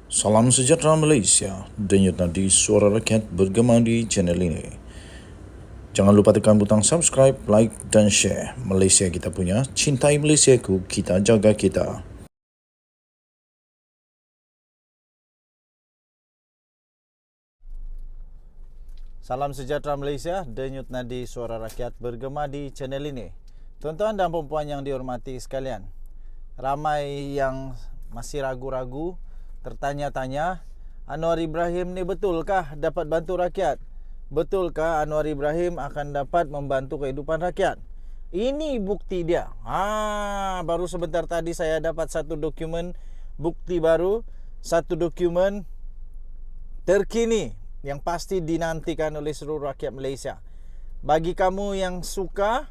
Salam sejahtera Malaysia, denyut nadi suara rakyat bergema di channel ini. Jangan lupa tekan butang subscribe, like dan share. Malaysia kita punya, cintai Malaysiaku, kita jaga kita. Salam sejahtera Malaysia, denyut nadi suara rakyat bergema di channel ini. Tuan-tuan dan puan-puan yang dihormati sekalian, ramai yang masih ragu-ragu, tertanya-tanya, Anwar Ibrahim ni betulkah dapat bantu rakyat? Betulkah Anwar Ibrahim akan dapat membantu kehidupan rakyat? Ini bukti dia. Baru sebentar tadi saya dapat satu dokumen bukti baru, satu dokumen terkini yang pasti dinantikan oleh seluruh rakyat Malaysia. Bagi kamu yang suka,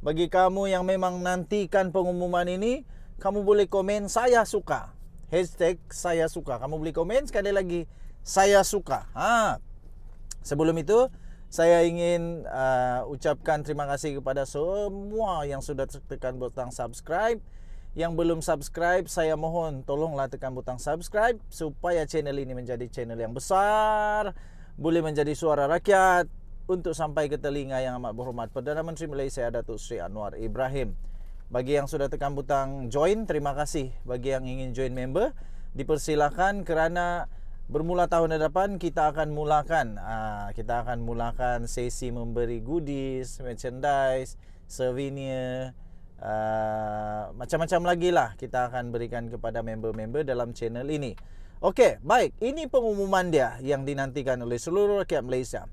bagi kamu yang memang nantikan pengumuman ini, kamu boleh komen saya suka. Hashtag saya suka. Kamu boleh komen sekali lagi saya suka. Sebelum itu, saya ingin ucapkan terima kasih kepada semua yang sudah tekan butang subscribe. Yang belum subscribe, saya mohon tolonglah tekan butang subscribe supaya channel ini menjadi channel yang besar, boleh menjadi suara rakyat untuk sampai ke telinga yang amat berhormat Perdana Menteri Malaysia Datuk Seri Anwar Ibrahim. Bagi yang sudah tekan butang join, terima kasih. Bagi yang ingin join member, dipersilakan kerana bermula tahun depan kita akan mulakan sesi memberi goodies, merchandise, souvenir, macam-macam lagi lah kita akan berikan kepada member-member dalam channel ini. Okey, baik. Ini pengumuman dia yang dinantikan oleh seluruh rakyat Malaysia.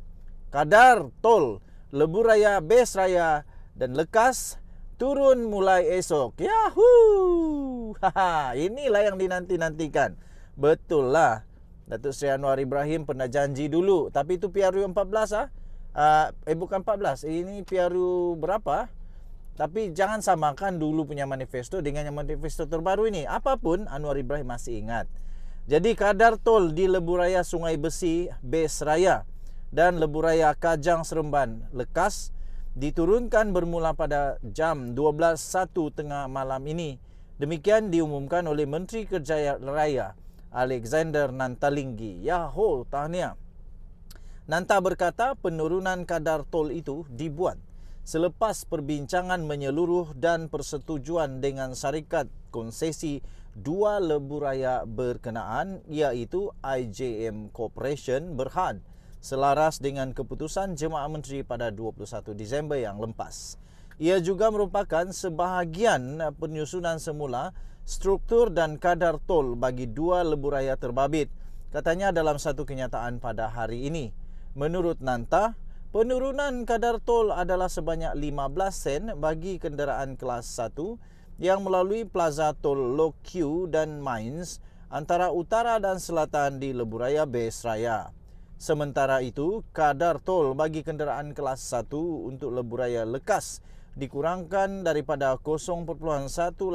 Kadar tol Lebuh Raya, Bes Raya dan Lekas turun mulai esok. Yahoo! Inilah yang dinanti-nantikan. Betul lah. Datuk Seri Anwar Ibrahim pernah janji dulu, tapi itu PRU 14 bukan 14. Ini PRU berapa? Tapi jangan samakan dulu punya manifesto dengan yang manifesto terbaru ini. Apapun, Anwar Ibrahim masih ingat. Jadi kadar tol di Lebuh Raya Sungai Besi, Bes Raya dan Lebuh Raya Kajang Seremban, Lekas diturunkan bermula pada jam 12.01 tengah malam ini. Demikian diumumkan oleh Menteri Kerjaya Raya, Alexander Nantalinggi. Yahoo, tahniah. Nanta berkata penurunan kadar tol itu dibuat selepas perbincangan menyeluruh dan persetujuan dengan syarikat konsesi dua lebuh raya berkenaan, iaitu IJM Corporation Berhad, selaras dengan keputusan Jemaah Menteri pada 21 Disember yang lepas. Ia juga merupakan sebahagian penyusunan semula struktur dan kadar tol bagi dua lebuh raya terbabit, katanya dalam satu kenyataan pada hari ini. Menurut Nanta, penurunan kadar tol adalah sebanyak 15 sen bagi kenderaan kelas 1 yang melalui Plaza Tol Lok Q dan Mines antara utara dan selatan di Lebuh Raya Bes Raya. Sementara itu, kadar tol bagi kenderaan kelas 1 untuk Lebuh Raya Lekas dikurangkan daripada 0.1811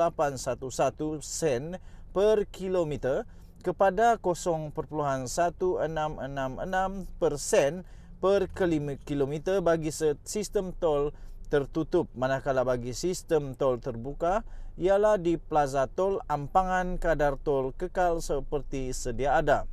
sen per kilometer kepada 0.1666% per kilometer bagi sistem tol tertutup, manakala bagi sistem tol terbuka ialah di Plaza Tol Ampangan kadar tol kekal seperti sedia ada.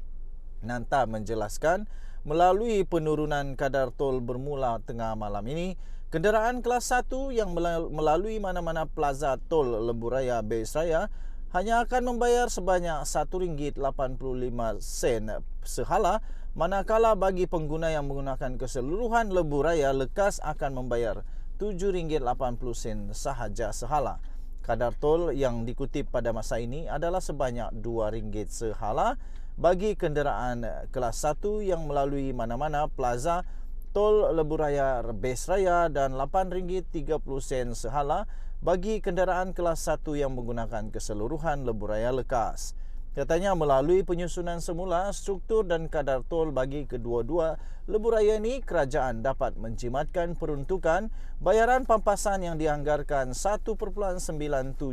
Nanta menjelaskan, melalui penurunan kadar tol bermula tengah malam ini, kenderaan kelas 1 yang melalui mana-mana Plaza Tol Lebuh Raya Bes Raya hanya akan membayar sebanyak RM1.85 sehala, manakala bagi pengguna yang menggunakan keseluruhan Lebuh Raya Lekas akan membayar RM7.80 sahaja sehala. Kadar tol yang dikutip pada masa ini adalah sebanyak RM2 sehala bagi kenderaan kelas 1 yang melalui mana-mana Plaza Tol Lebuh Raya Bes Raya dan RM8.30 sehala bagi kenderaan kelas 1 yang menggunakan keseluruhan Lebuh Raya Lekas. Katanya melalui penyusunan semula struktur dan kadar tol bagi kedua-dua lebuh raya ini, kerajaan dapat menjimatkan peruntukan bayaran pampasan yang dianggarkan RM1.978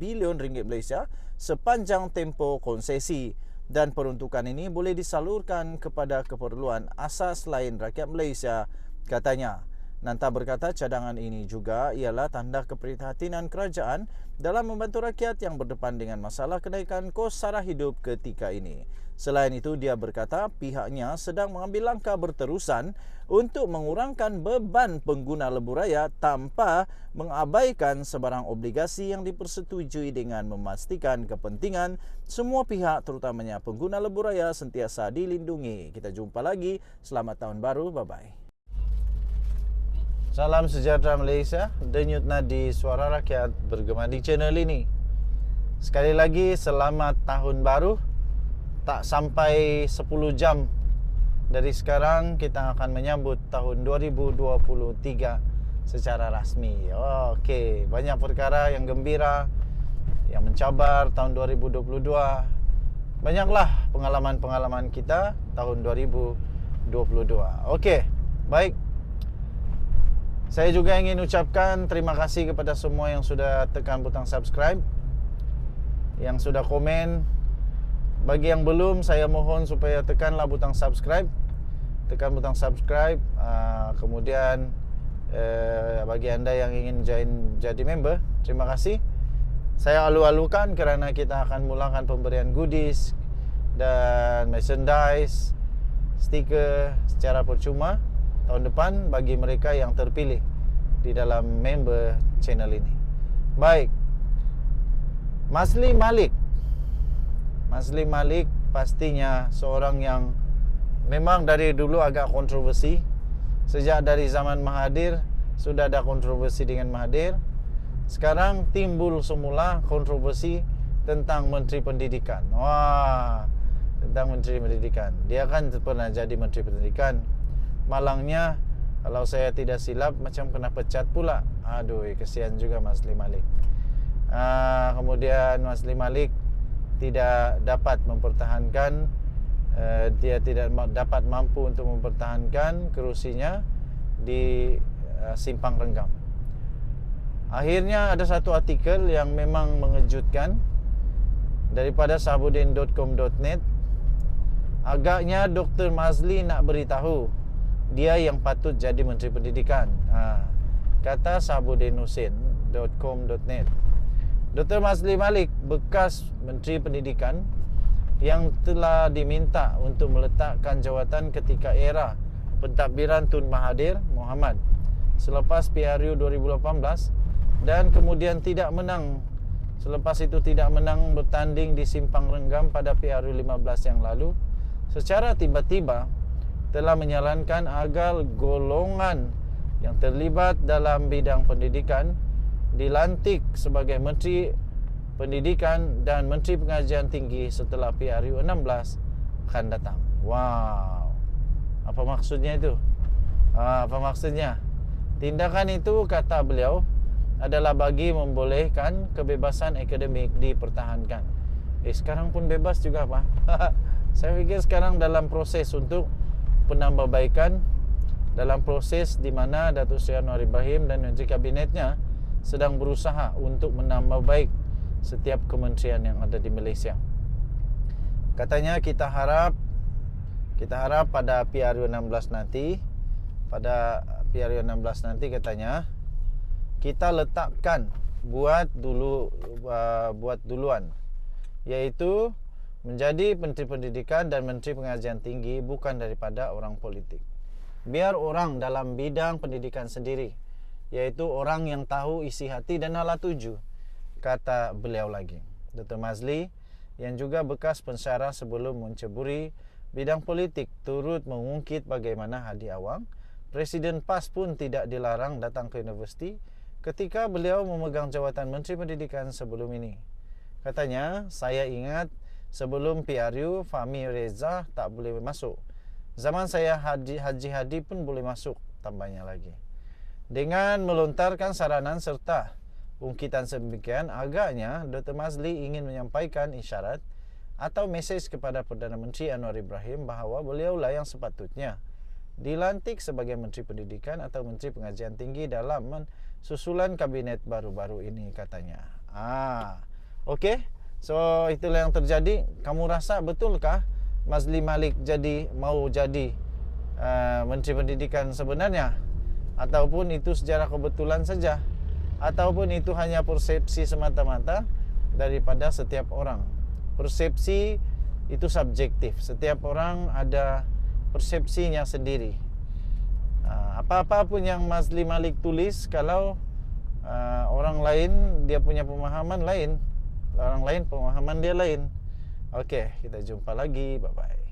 bilion Malaysia sepanjang tempoh konsesi, dan peruntukan ini boleh disalurkan kepada keperluan asas lain rakyat Malaysia, katanya. Nanta berkata cadangan ini juga ialah tanda keprihatinan kerajaan dalam membantu rakyat yang berdepan dengan masalah kenaikan kos sara hidup ketika ini. Selain itu, dia berkata pihaknya sedang mengambil langkah berterusan untuk mengurangkan beban pengguna lebuh raya tanpa mengabaikan sebarang obligasi yang dipersetujui dengan memastikan kepentingan semua pihak terutamanya pengguna lebuh raya sentiasa dilindungi. Kita jumpa lagi. Selamat tahun baru. Bye-bye. Salam sejahtera Malaysia. Denyut nadi suara rakyat bergema di channel ini. Sekali lagi selamat tahun baru. Tak sampai 10 jam dari sekarang kita akan menyambut tahun 2023 secara rasmi. Okey, banyak perkara yang gembira yang mencabar tahun 2022. Banyaklah pengalaman-pengalaman kita tahun 2022. Okey, baik. Saya juga ingin ucapkan terima kasih kepada semua yang sudah tekan butang subscribe, yang sudah komen. Bagi yang belum, saya mohon supaya tekanlah butang subscribe. Tekan butang subscribe. Kemudian bagi anda yang ingin jadi member, terima kasih. Saya alu-alukan kerana kita akan mulakan pemberian goodies dan merchandise, stiker secara percuma tahun depan bagi mereka yang terpilih di dalam member channel ini. Baik, Mazli Malik pastinya seorang yang memang dari dulu agak kontroversi. Sejak dari zaman Mahathir sudah ada kontroversi dengan Mahathir. Sekarang timbul semula kontroversi tentang Menteri Pendidikan. Tentang Menteri Pendidikan. Dia kan pernah jadi Menteri Pendidikan. Malangnya kalau saya tidak silap macam kena pecat pula. Aduh, kesian juga Mazli Malik. Kemudian Mazli Malik tidak dapat mempertahankan, dia tidak dapat mampu untuk mempertahankan kerusinya di Simpang Renggam. Akhirnya ada satu artikel yang memang mengejutkan daripada sahabudin.com.net. Agaknya Dr. Mazli nak beritahu dia yang patut jadi Menteri Pendidikan. Kata sahabudinhusin.com.net. Dr. Mazli Malik, bekas Menteri Pendidikan yang telah diminta untuk meletakkan jawatan ketika era pentadbiran Tun Mahathir Mohamad selepas PRU 2018 dan kemudian tidak menang. Selepas itu tidak menang bertanding di Simpang Renggam pada PRU 15 yang lalu. Secara tiba-tiba telah menyalankan agar golongan yang terlibat dalam bidang pendidikan dilantik sebagai Menteri Pendidikan dan Menteri Pengajian Tinggi setelah PRU 16 akan datang. Wow. Apa maksudnya itu? Apa maksudnya? Tindakan itu, kata beliau, adalah bagi membolehkan kebebasan akademik dipertahankan. Sekarang pun bebas juga, Pak. Saya fikir sekarang dalam proses untuk penambahbaikan, dalam proses di mana Datuk Seri Anwar Ibrahim dan Menteri Kabinetnya sedang berusaha untuk menambah baik setiap kementerian yang ada di Malaysia. Katanya kita harap pada PRU 16 nanti, katanya kita letakkan buat duluan, iaitu menjadi Menteri Pendidikan dan Menteri Pengajian Tinggi bukan daripada orang politik. Biar orang dalam bidang pendidikan sendiri, iaitu orang yang tahu isi hati dan ala tuju, kata beliau lagi. Dr. Mazli yang juga bekas pensyarah sebelum menceburi bidang politik turut mengungkit bagaimana Hadi Awang, Presiden PAS pun tidak dilarang datang ke universiti ketika beliau memegang jawatan Menteri Pendidikan sebelum ini. Katanya, saya ingat sebelum PRU, Fahmi Reza tak boleh masuk. Zaman saya Haji Hadi pun boleh masuk, tambahnya lagi. Dengan melontarkan saranan serta ungkitan sedemikian, agaknya Dr. Mazli ingin menyampaikan isyarat atau mesej kepada Perdana Menteri Anwar Ibrahim bahawa beliaulah yang sepatutnya dilantik sebagai Menteri Pendidikan atau Menteri Pengajian Tinggi dalam susulan kabinet baru-baru ini, katanya. Okey. So itulah yang terjadi. Kamu rasa betulkah Mazli Malik mau jadi Menteri Pendidikan sebenarnya? ataupun itu sejarah kebetulan saja, ataupun itu hanya persepsi semata-mata daripada setiap orang. Persepsi itu subjektif. Setiap orang ada persepsinya sendiri. Apa-apa pun yang Mazli Malik tulis, kalau orang lain dia punya pemahaman lain, orang lain pemahaman dia lain. Okey, kita jumpa lagi. Bye-bye.